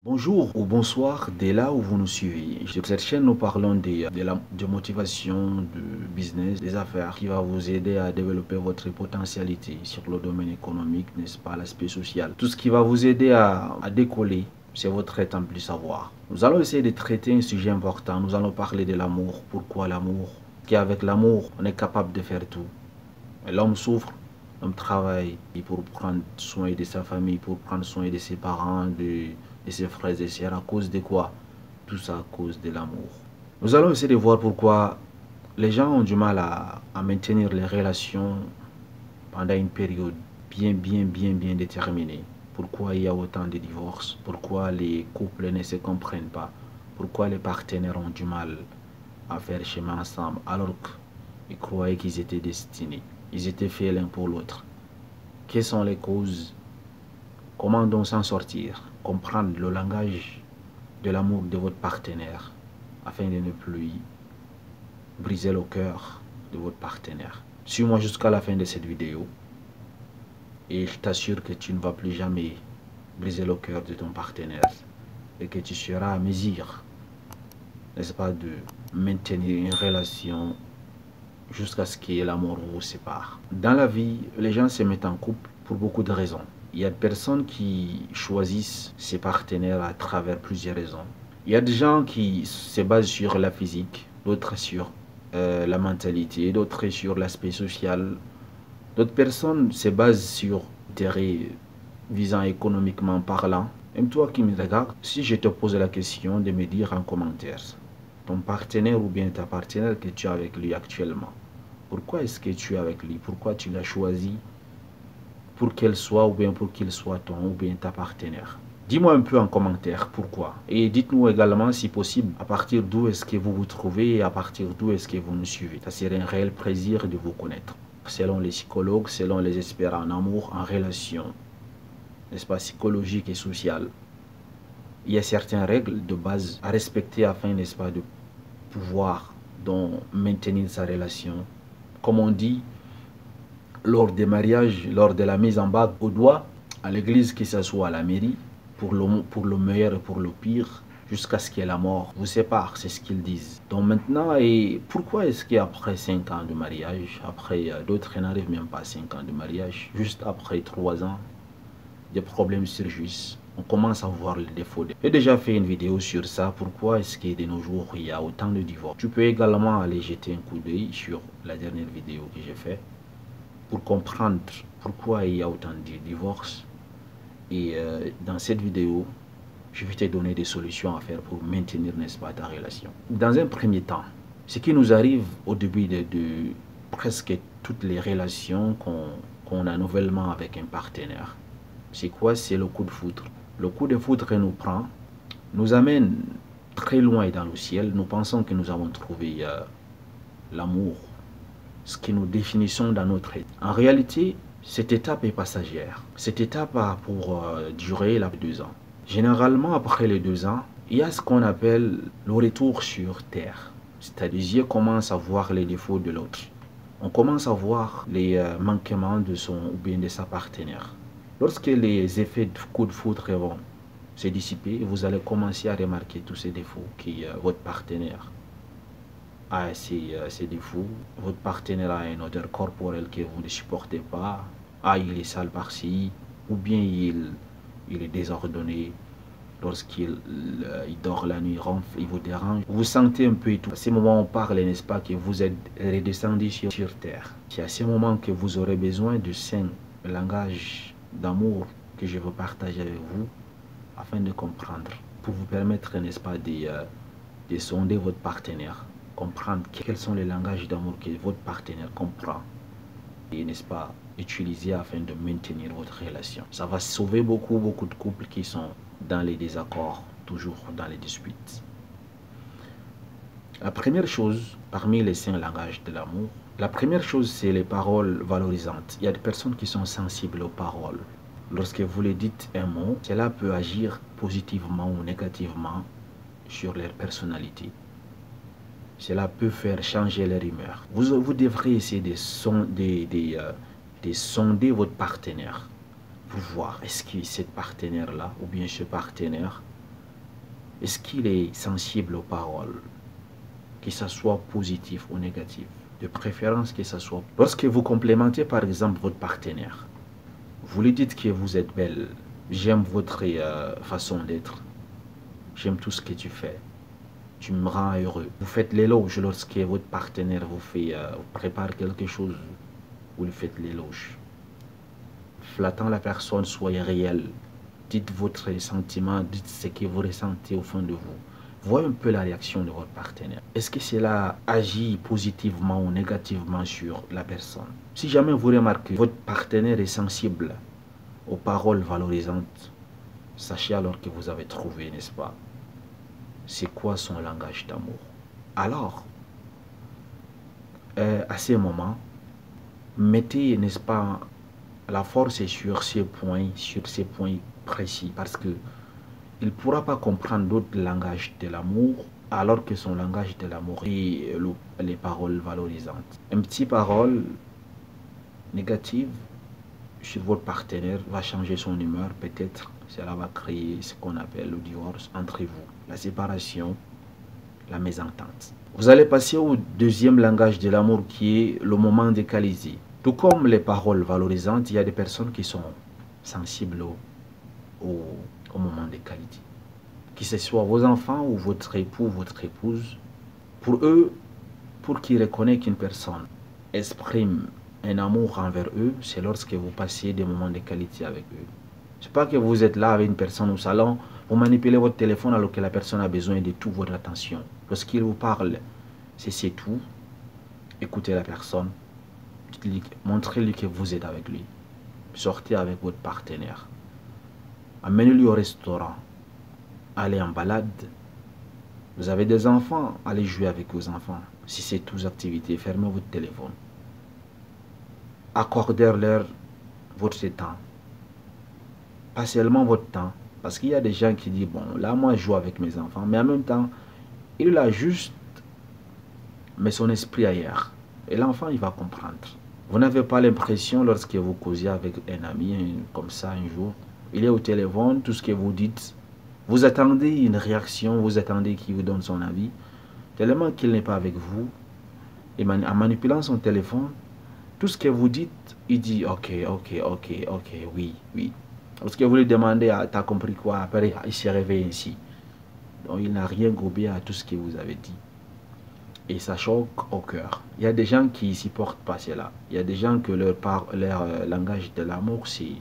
Bonjour ou bonsoir dès là où vous nous suivez. Sur cette chaîne, nous parlons de motivation, de business, des affaires qui va vous aider à développer votre potentialité sur le domaine économique, n'est-ce pas, l'aspect social. Tout ce qui va vous aider à décoller, c'est votre étendue du savoir. Nous allons essayer de traiter un sujet important. Nous allons parler de l'amour. Pourquoi l'amour? Qu'avec l'amour, on est capable de faire tout. L'homme souffre, l'homme travaille pour prendre soin de sa famille, pour prendre soin de ses parents, de ses frères et sœurs. À cause de quoi? Tout ça à cause de l'amour. Nous allons essayer de voir pourquoi les gens ont du mal à maintenir les relations pendant une période bien déterminée. Pourquoi il y a autant de divorces? Pourquoi les couples ne se comprennent pas? Pourquoi les partenaires ont du mal à faire chemin ensemble alors qu'ils croyaient qu'ils étaient destinés? Ils étaient faits l'un pour l'autre. Quelles sont les causes? Comment donc s'en sortir? Comprendre le langage de l'amour de votre partenaire afin de ne plus briser le cœur de votre partenaire. Suis-moi jusqu'à la fin de cette vidéo et je t'assure que tu ne vas plus jamais briser le cœur de ton partenaire et que tu seras à mesure, n'est-ce pas, de maintenir une relation jusqu'à ce que la mort vous sépare. Dans la vie, les gens se mettent en couple pour beaucoup de raisons. Il y a des personnes qui choisissent ses partenaires à travers plusieurs raisons. Il y a des gens qui se basent sur la physique, d'autres sur la mentalité, d'autres sur l'aspect social. D'autres personnes se basent sur intérêt visant économiquement parlant. Même toi qui me regardes, si je te pose la question de me dire en commentaire ton partenaire ou bien ta partenaire que tu as avec lui actuellement, pourquoi est-ce que tu es avec lui? Pourquoi tu l'as choisi? Pour qu'elle soit ou bien pour qu'il soit ton ou bien ta partenaire. Dis-moi un peu en commentaire pourquoi. Et dites-nous également si possible à partir d'où est-ce que vous vous trouvez et à partir d'où est-ce que vous nous suivez. Ça serait un réel plaisir de vous connaître. Selon les psychologues, selon les experts en amour, en relation, n'est-ce pas, psychologique et sociale, il y a certaines règles de base à respecter afin, n'est-ce pas, de pouvoir donc maintenir sa relation. Comme on dit, lors des mariages, lors de la mise en bague au doigt, à l'église, que ce soit à la mairie, pour le meilleur et pour le pire, jusqu'à ce que la mort vous sépare, c'est ce qu'ils disent. Donc maintenant, et pourquoi est-ce qu'après 5 ans de mariage, après d'autres n'arrivent même pas à 5 ans de mariage, juste après 3 ans, des problèmes surgissent, on commence à voir les défauts. J'ai déjà fait une vidéo sur ça, pourquoi est-ce que de nos jours il y a autant de divorces. Tu peux également aller jeter un coup d'œil sur la dernière vidéo que j'ai faite pour comprendre pourquoi il y a autant de divorces. Et dans cette vidéo, je vais te donner des solutions à faire pour maintenir, n'est-ce pas, ta relation. Dans un premier temps, ce qui nous arrive au début de presque toutes les relations qu'on a nouvellement avec un partenaire, c'est quoi? C'est le coup de foudre. Le coup de foudre nous prend, nous amène très loin dans le ciel. Nous pensons que nous avons trouvé l'amour, ce que nous définissons dans notre état. En réalité, cette étape est passagère. Cette étape a pour durer 2 ans. Généralement, après les 2 ans, il y a ce qu'on appelle le retour sur terre. C'est-à-dire, on commence à voir les défauts de l'autre. On commence à voir les manquements de son ou bien de sa partenaire. Lorsque les effets de coup de foudre vont se dissiper, vous allez commencer à remarquer tous ces défauts que votre partenaire a ses défauts. Votre partenaire a une odeur corporelle que vous ne supportez pas. Ah, il est sale par-ci. Ou bien il est désordonné. Lorsqu'il dort la nuit, il vous dérange. Vous sentez un peu et tout. À ce moment, on parle, n'est-ce pas, que vous êtes redescendu sur terre. C'est à ce moment que vous aurez besoin de 5 langages d'amour que je veux partager avec vous afin de comprendre, pour vous permettre, n'est-ce pas, de sonder votre partenaire, comprendre quels sont les langages d'amour que votre partenaire comprend et, n'est-ce pas, utiliser afin de maintenir votre relation. Ça va sauver beaucoup de couples qui sont dans les désaccords, toujours dans les disputes. La première chose, parmi les 5 langages de l'amour, la première chose, c'est les paroles valorisantes. Il y a des personnes qui sont sensibles aux paroles. Lorsque vous les dites un mot, cela peut agir positivement ou négativement sur leur personnalité. Cela peut faire changer leur humeur. Vous devrez essayer de sonder votre partenaire pour voir est-ce que cette partenaire-là ou bien ce partenaire Est-ce qu'il est sensible aux paroles, que ce soit positif ou négatif? De préférence que ce soit. Lorsque vous complimentez par exemple votre partenaire, vous lui dites que vous êtes belle, j'aime votre façon d'être, j'aime tout ce que tu fais, tu me rends heureux. Vous faites l'éloge lorsque votre partenaire vous fait, prépare quelque chose, vous lui faites l'éloge. Flattant la personne, soyez réel. Dites votre sentiment, dites ce que vous ressentez au fond de vous. Voyez un peu la réaction de votre partenaire. Est-ce que cela agit positivement ou négativement sur la personne? Si jamais vous remarquez que votre partenaire est sensible aux paroles valorisantes, sachez alors que vous avez trouvé, n'est-ce pas, c'est quoi son langage d'amour. Alors, à ces moments, mettez, n'est-ce pas, la force est sur ces points précis, parce que il ne pourra pas comprendre d'autres langages de l'amour alors que son langage de l'amour est les paroles valorisantes. Une petite parole négative sur votre partenaire va changer son humeur, peut-être cela va créer ce qu'on appelle le divorce entre vous, la séparation, la mésentente. Vous allez passer au deuxième langage de l'amour qui est le moment de qualité. Tout comme les paroles valorisantes, il y a des personnes qui sont sensibles au moment de qualité. Que ce soit vos enfants ou votre époux, votre épouse, pour eux, pour qu'ils reconnaissent qu'une personne exprime un amour envers eux, c'est lorsque vous passez des moments de qualité avec eux. C'est pas que vous êtes là avec une personne au salon, vous manipulez votre téléphone alors que la personne a besoin de toute votre attention. Lorsqu'il vous parle, c'est tout. Écoutez la personne, montrez-lui que vous êtes avec lui. Sortez avec votre partenaire. Amenez-lui au restaurant. Allez en balade. Vous avez des enfants, allez jouer avec vos enfants. Si c'est toutes activités, fermez votre téléphone. Accordez-leur votre temps. Pas seulement votre temps. Parce qu'il y a des gens qui disent, bon, là, moi, je joue avec mes enfants. Mais en même temps, il a juste met son esprit ailleurs. Et l'enfant, il va comprendre. Vous n'avez pas l'impression, lorsque vous causez avec un ami, comme ça, un jour, il est au téléphone, tout ce que vous dites, vous attendez une réaction, vous attendez qu'il vous donne son avis, tellement qu'il n'est pas avec vous. Et en manipulant son téléphone, tout ce que vous dites, il dit ok, oui. Parce que vous lui demandez, ah, t'as compris quoi? Après, il s'est réveillé ainsi. Donc, il n'a rien gobé à tout ce que vous avez dit. Et ça choque au cœur. Il y a des gens qui ne supportent pas cela. Il y a des gens que leur langage de l'amour, c'est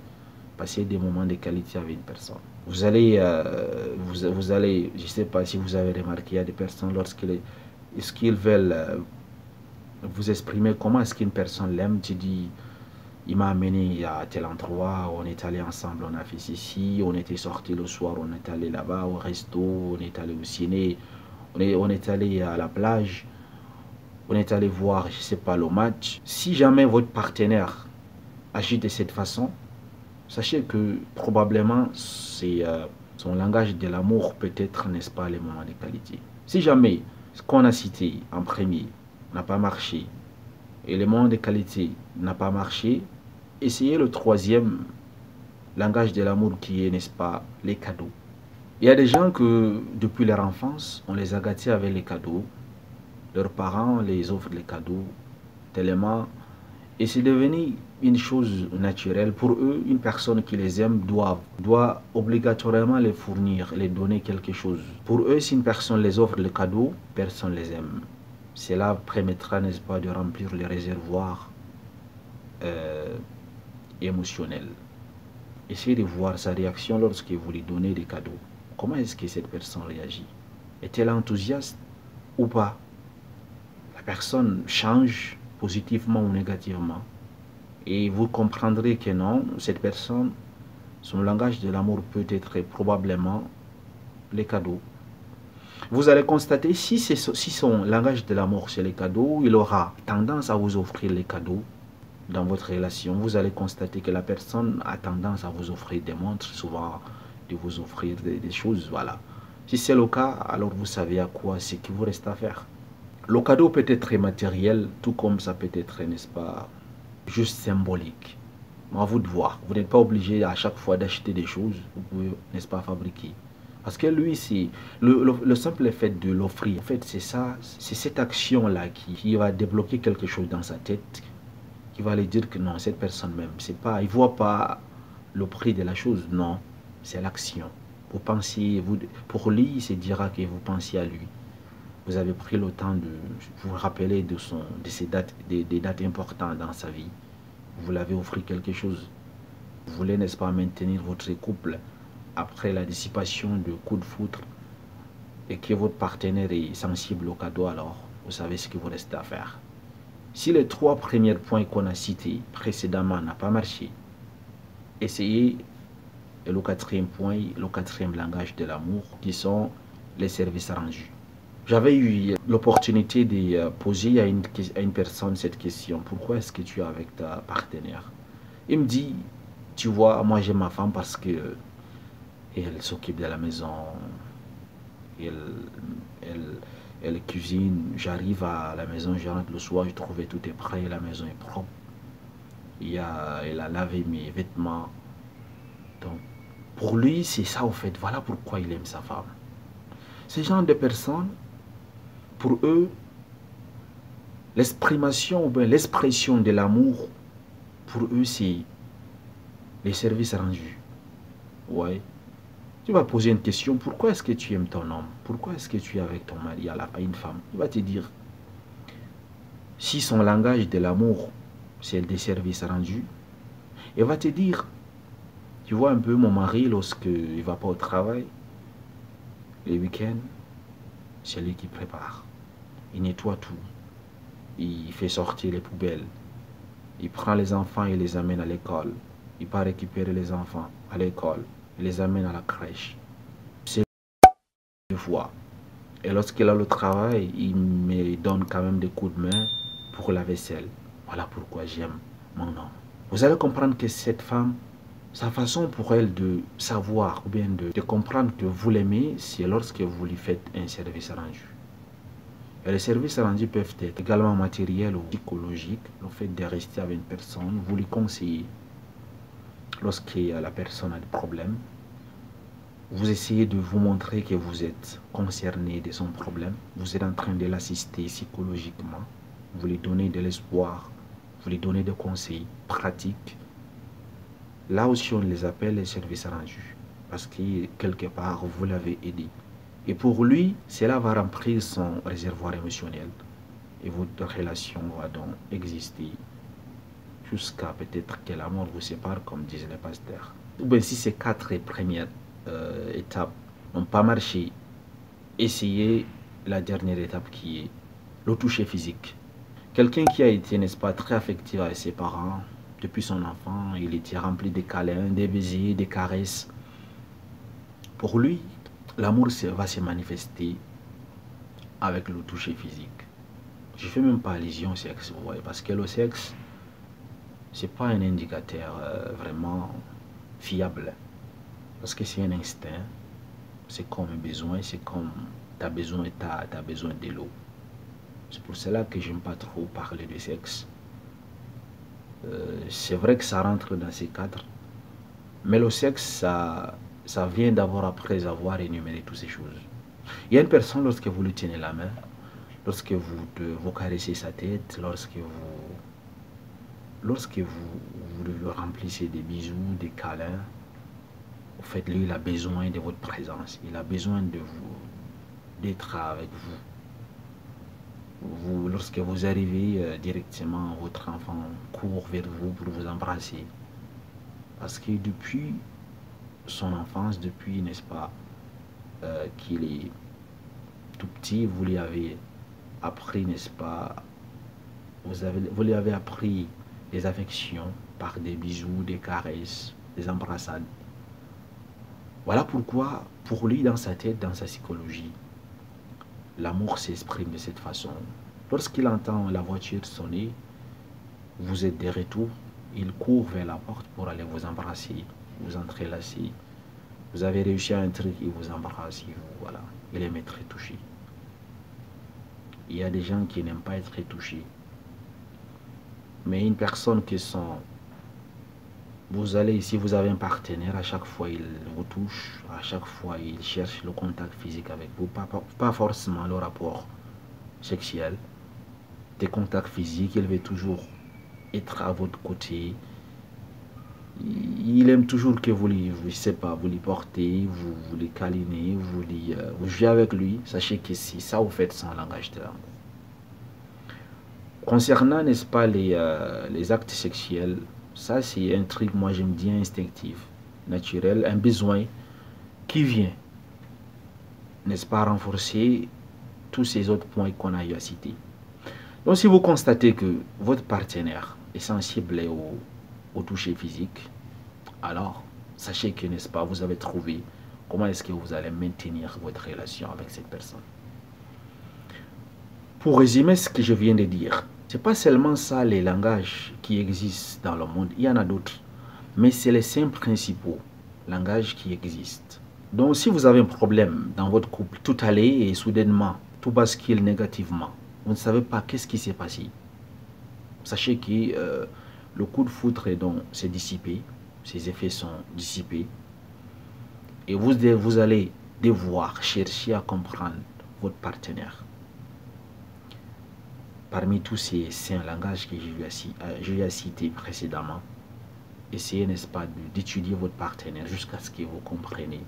passer des moments de qualité avec une personne. Vous allez, je ne sais pas si vous avez remarqué, il y a des personnes, lorsqu'ils veulent vous exprimer comment est-ce qu'une personne l'aime, tu dis, il m'a amené à tel endroit, on est allé ensemble, on a fait ceci, on était sortis le soir, on est allé là-bas au resto, on est allé au ciné, on est allé à la plage, on est allé voir, je ne sais pas, le match. Si jamais votre partenaire agit de cette façon, sachez que probablement c'est son langage de l'amour, peut-être, n'est-ce pas, les moments de qualité. Si jamais ce qu'on a cité en premier n'a pas marché et les moments de qualité n'a pas marché, essayez le troisième langage de l'amour qui est, n'est-ce pas, les cadeaux. Il y a des gens que depuis leur enfance, on les a gâtés avec les cadeaux. Leurs parents les offrent les cadeaux tellement. Et c'est devenu une chose naturelle. Pour eux, une personne qui les aime doit obligatoirement les fournir, les donner quelque chose. Pour eux, si une personne les offre le cadeau, personne les aime. Cela permettra, n'est-ce pas, de remplir les réservoirs émotionnels. Essayez de voir sa réaction lorsque vous lui donnez des cadeaux. Comment est-ce que cette personne réagit? Est-elle enthousiaste ou pas? La personne change positivement ou négativement. Et vous comprendrez que non, cette personne, son langage de l'amour peut être probablement les cadeaux. Vous allez constater, si son langage de l'amour c'est les cadeaux, il aura tendance à vous offrir les cadeaux dans votre relation. Vous allez constater que la personne a tendance à vous offrir des montres, souvent de vous offrir des choses, voilà. Si c'est le cas, alors vous savez à quoi c'est qu'il vous reste à faire. Le cadeau peut être matériel, tout comme ça peut être, n'est-ce pas, juste symbolique. À vous de voir. Vous n'êtes pas obligé à chaque fois d'acheter des choses. Vous pouvez, n'est-ce pas, fabriquer. Parce que lui, c'est le simple fait de l'offrir. En fait, c'est ça, c'est cette action-là qui va débloquer quelque chose dans sa tête, qui va lui dire que non, cette personne même, c'est pas, il voit pas le prix de la chose, non, c'est l'action. Vous pensez, pour lui, il se dira que vous pensiez à lui. Vous avez pris le temps de vous rappeler de ces dates, des dates importantes dans sa vie. Vous l'avez offert quelque chose. Vous voulez, n'est-ce pas, maintenir votre couple après la dissipation de coups de foudre et que votre partenaire est sensible au cadeau, alors vous savez ce que vous restez à faire. Si les 3 premiers points qu'on a cités précédemment n'ont pas marché, essayez le 4e point, le 4e langage de l'amour, qui sont les services rendus. J'avais eu l'opportunité de poser à une personne cette question: pourquoi est-ce que tu es avec ta partenaire? Il me dit: tu vois, moi j'aime ma femme parce que elle s'occupe de la maison, elle, elle, elle cuisine, j'arrive à la maison, je rentre le soir, je trouve que tout est prêt, la maison est propre, elle a lavé mes vêtements. Donc, pour lui, c'est ça au fait, voilà pourquoi il aime sa femme. Ces genre de personnes, pour eux, l'expression ou bien l'expression de l'amour, pour eux, c'est les services rendus. Ouais. Tu vas poser une question: pourquoi est-ce que tu aimes ton homme? Pourquoi est-ce que tu es avec ton mari à une femme? Il va te dire, si son langage de l'amour, c'est des services rendus, il va te dire: tu vois un peu mon mari, lorsqu'il ne va pas au travail, les week-ends, c'est lui qui prépare. Il nettoie tout. Il fait sortir les poubelles. Il prend les enfants et les amène à l'école. Il part récupérer les enfants à l'école. Il les amène à la crèche. C'est une fois. Et lorsqu'il a le travail, il me donne quand même des coups de main pour la vaisselle. Voilà pourquoi j'aime mon homme. Vous allez comprendre que cette femme, sa façon pour elle de savoir ou bien de comprendre que vous l'aimez, c'est lorsque vous lui faites un service rendu. Et les services rendus peuvent être également matériels ou psychologiques. Le fait de rester avec une personne, vous lui conseillez lorsque la personne a des problèmes. Vous essayez de vous montrer que vous êtes concerné de son problème. Vous êtes en train de l'assister psychologiquement. Vous lui donnez de l'espoir. Vous lui donnez des conseils pratiques. Là aussi, on les appelle les services rendus. Parce que quelque part, vous l'avez aidé. Et pour lui, cela va remplir son réservoir émotionnel. Et votre relation va donc exister jusqu'à peut-être que la mort vous sépare, comme disent les pasteurs. Ou bien si ces 4 premières étapes n'ont pas marché, essayez la dernière étape qui est le toucher physique. Quelqu'un qui a été, n'est-ce pas, très affectif avec ses parents, depuis son enfant, il était rempli de câlins, des baisers, des caresses. Pour lui, l'amour va se manifester avec le toucher physique. Je ne fais même pas allusion au sexe, vous voyez, parce que le sexe, c'est pas un indicateur vraiment fiable. Parce que c'est un instinct, c'est comme un besoin, c'est comme tu as besoin de l'eau. C'est pour cela que je n'aime pas trop parler de sexe. C'est vrai que ça rentre dans ces cadres, mais le sexe, ça vient d'abord après avoir énuméré toutes ces choses. Il y a une personne, lorsque vous lui tenez la main, lorsque vous caressez sa tête, lorsque vous le remplissez des bisous, des câlins, en fait, lui, il a besoin de votre présence. Il a besoin de vous, d'être avec vous. Lorsque vous arrivez directement, votre enfant court vers vous pour vous embrasser. Parce que depuis son enfance, depuis, n'est-ce pas, qu'il est tout petit, vous lui avez appris, n'est-ce pas, vous lui avez appris des affections par des bisous, des caresses, des embrassades. Voilà pourquoi, pour lui, dans sa tête, dans sa psychologie, l'amour s'exprime de cette façon. Lorsqu'il entend la voiture sonner, vous êtes de retour, il court vers la porte pour aller vous embrasser, vous entrelacer. Vous avez réussi à un truc, il vous embrasse, voilà. Il aime être touché. Il y a des gens qui n'aiment pas être touchés. Mais une personne qui sont Vous allez, si vous avez un partenaire, à chaque fois il vous touche, à chaque fois il cherche le contact physique avec vous, pas forcément le rapport sexuel, des contacts physiques, il veut toujours être à votre côté. Il aime toujours que je sais pas, vous lui portez, vous les câlinez, vous jouez avec lui. Sachez que c'est ça, vous faites son langage de l'amour. Concernant, n'est-ce pas, les actes sexuels, ça c'est un truc, moi j'aime bien instinctif, naturel, un besoin qui vient, n'est-ce pas, renforcer tous ces autres points qu'on a eu à citer. Donc si vous constatez que votre partenaire est sensible au toucher physique, alors sachez que, n'est-ce pas, vous avez trouvé comment est-ce que vous allez maintenir votre relation avec cette personne. Pour résumer ce que je viens de dire, c'est pas seulement ça les langages qui existent dans le monde, il y en a d'autres, mais c'est les 5 principaux langages qui existent. Donc si vous avez un problème dans votre couple, tout allait et soudainement tout bascule négativement, vous ne savez pas qu'est-ce qui s'est passé, sachez que le coup de foudre s'est dissipé, ses effets sont dissipés, et vous allez devoir chercher à comprendre votre partenaire. Parmi tous ces 5 langages que j'ai cité précédemment, essayez, n'est-ce pas, d'étudier votre partenaire jusqu'à ce que vous compreniez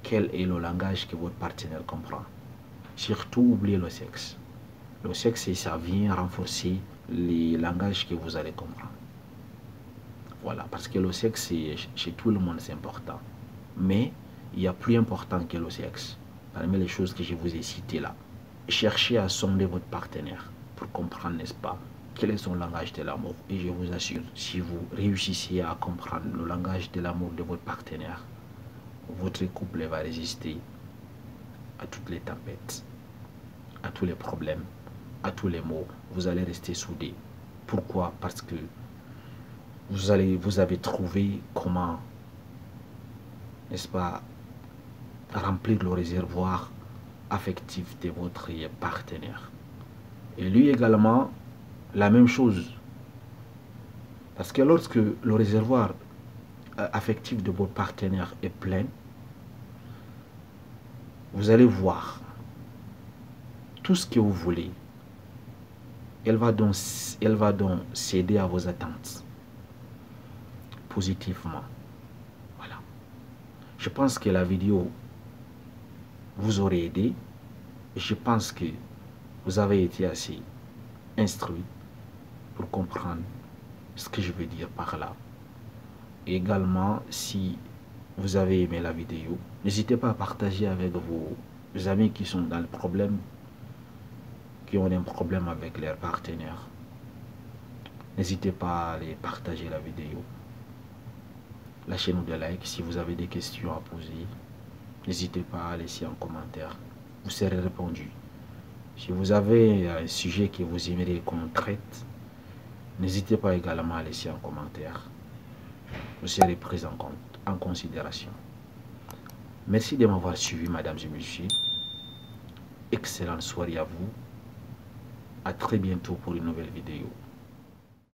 quel est le langage que votre partenaire comprend. Surtout, oubliez le sexe. Le sexe, ça vient renforcer les langages que vous allez comprendre. Voilà, parce que le sexe, chez tout le monde, c'est important. Mais il y a plus important que le sexe. Parmi les choses que je vous ai citées là, cherchez à sonder votre partenaire pour comprendre, n'est-ce pas, quel est son langage de l'amour. Et je vous assure, si vous réussissez à comprendre le langage de l'amour de votre partenaire, votre couple va résister à toutes les tempêtes, à tous les problèmes, à tous les maux. Vous allez rester soudés. Pourquoi? Parce que vous avez trouvé comment, n'est-ce pas, remplir le réservoir affectif de votre partenaire. Et lui également, la même chose. Parce que lorsque le réservoir affectif de votre partenaire est plein, vous allez voir tout ce que vous voulez. Elle va donc céder à vos attentes positivement. Voilà. Je pense que la vidéo vous aurait aidé. Et je pense que vous avez été assez instruit pour comprendre ce que je veux dire par là. Et également, si vous avez aimé la vidéo, n'hésitez pas à partager avec vos amis qui sont dans le problème, qui ont un problème avec leur partenaire. N'hésitez pas à les partager la vidéo. Lâchez-nous des likes si vous avez des questions à poser. N'hésitez pas à laisser un commentaire. Vous serez répondu. Si vous avez un sujet que vous aimeriez qu'on traite, n'hésitez pas également à laisser un commentaire. Vous serez pris en considération. Merci de m'avoir suivi, mesdames et messieurs. Excellente soirée à vous. À très bientôt pour une nouvelle vidéo.